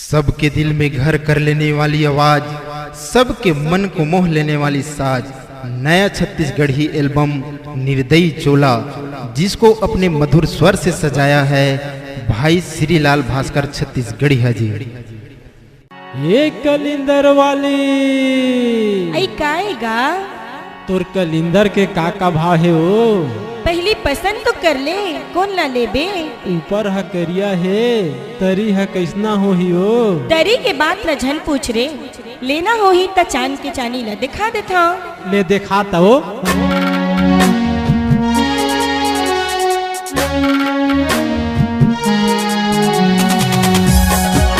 सबके दिल में घर कर लेने वाली आवाज, सबके मन को मोह लेने वाली साज, नया छत्तीसगढ़ी एल्बम निर्दयी चोला, जिसको अपने मधुर स्वर से सजाया है भाई श्रीलाल भास्कर छत्तीसगढ़ी हाजी। ये कलिंदर वाली आई काएगा तोर कलिंदर के का भाव है ओ? पहली पसंद तो कर ले, कौन ना लेबे। ऊपर ह करिया है, तरी ह कैसना होही ओ? तरी के बात न झन पूछ रे, लेना होही त चांद के चानी ला दिखा देता। ले देखा तो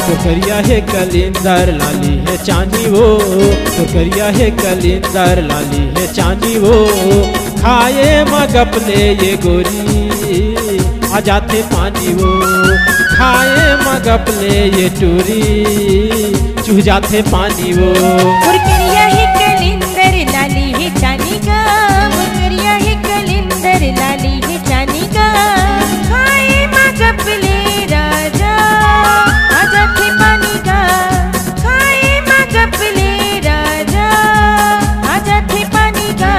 तो करिया है कलिंदर लाली है चांदी वो, तो करिया है कलिंदर लाली है चांदी वो, खाए मगपले ये गोरी आ जाते पानी वो, खाए मगपले ये टूरी चूह जाते पानी वो। मुरकरिया है कलिंदर लाली है चांदी का, मुरकरिया है कलिंदर लाली है चांदी का, खाए मगपले राजा आ जाते पानी का, खाए मगपले राजा आ जाते पानी का।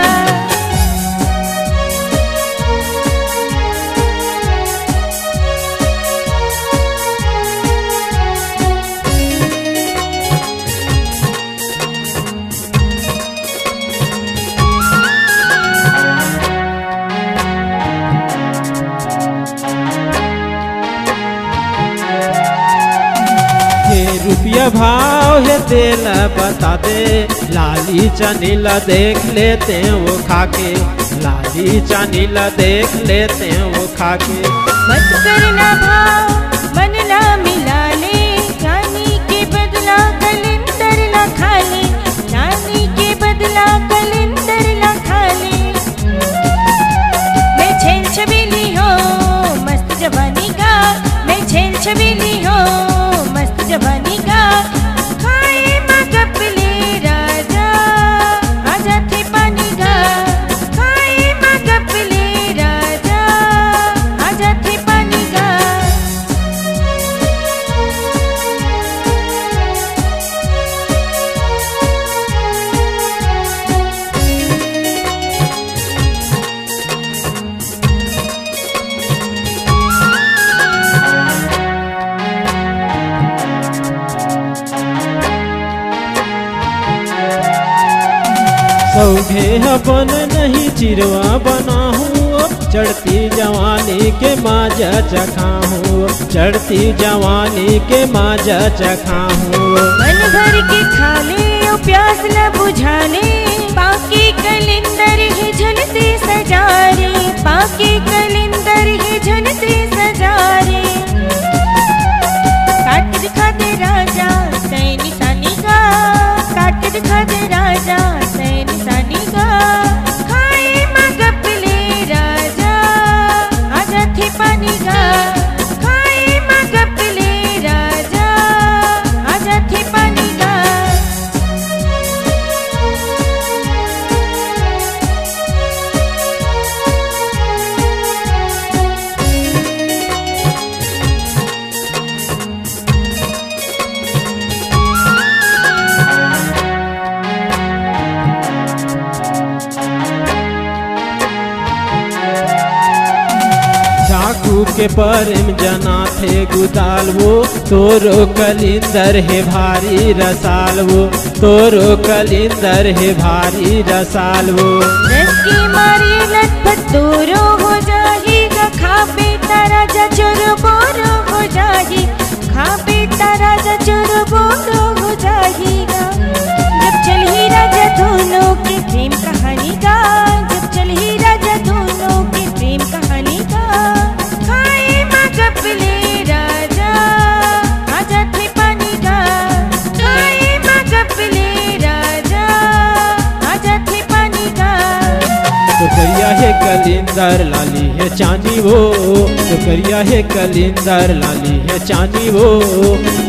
रुपया भाव है तेल बता दे, लाली चनीला देख लेते हैं वो खाके, लाली चनीला देख लेते हैं वो खाके। मत करना भाव मन ला मिला ले, चांदी के बदला कलिंदर ला खा ले, चांदी के बदला कलिंदर ला खा ले। मैं छेल छबीली हो मस्त जवानी का, मैं छेल छबीली हो मस्त जवानी का, खाए मगपले राजा आ जाते पानी का, खाए मगपले राजा आ जाते पानी का। सौघे अपन नहीं चिरवा बना हूँ, चढ़ती जवानी के माजा चखा हूँ, चढ़ती जवानी के माजा चखा हूँ। मन भर के खा ले ओ प्यास न बुझा ले, पाके कलिंदर ही झन से सजा रे, पाके कलिंदर ही झन से सजा रे। काट दिखा दे राजा सै निशानी का, काट दिखा दे राजा सै निशानी का, खाए मगपले राजा आ जाते पानी का, खाए मगपले राजा आ जाते पानी का। चाकू के प्रेम जना थे गुदाल वो, तोरो कलिंदर है भारी रसाल वो, तोरो कलिंदर है भारी रसाल वो। रस की मारी लटपट दूरो हो जाएगा, खा बेटा राजा चोरो बोरो हो जाएगी, खा बेटा राजा चोरो बोरो हो जाएगा। जब चल ही राजा दोनों की प्रेम कहानी का, जब चल ही राजा दोनों की प्रेम कहानी का, खाए मगपले राजा आ जाते पानी का, खाए मगपले राजा आ जाते पानी का। तो करिया है कलिंदर लाली है चांदी वो, तो करिया है कलिंदर लाली है चांदी वो,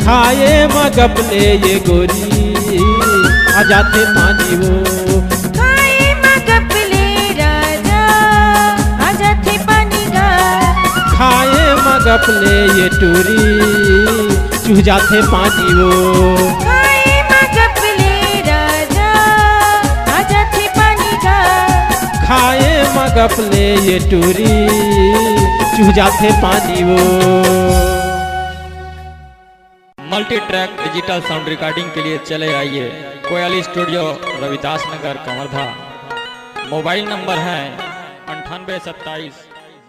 खाए मगपले ये गोरी आ जाते पानी वो, खाए मगपले राजा आ जाते पानी का, खाए मगपले ये टूरी चूह जाते पानी वो। खाए मगपले राजा आ जाते पानी का। खाए मगपले ये टूरी चूह जाते पानी वो। Multi track digital sound recording के लिए चले आइए कोयल studio Ravidas Nagar Kawardha. Mobile number है 9827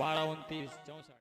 1229 64।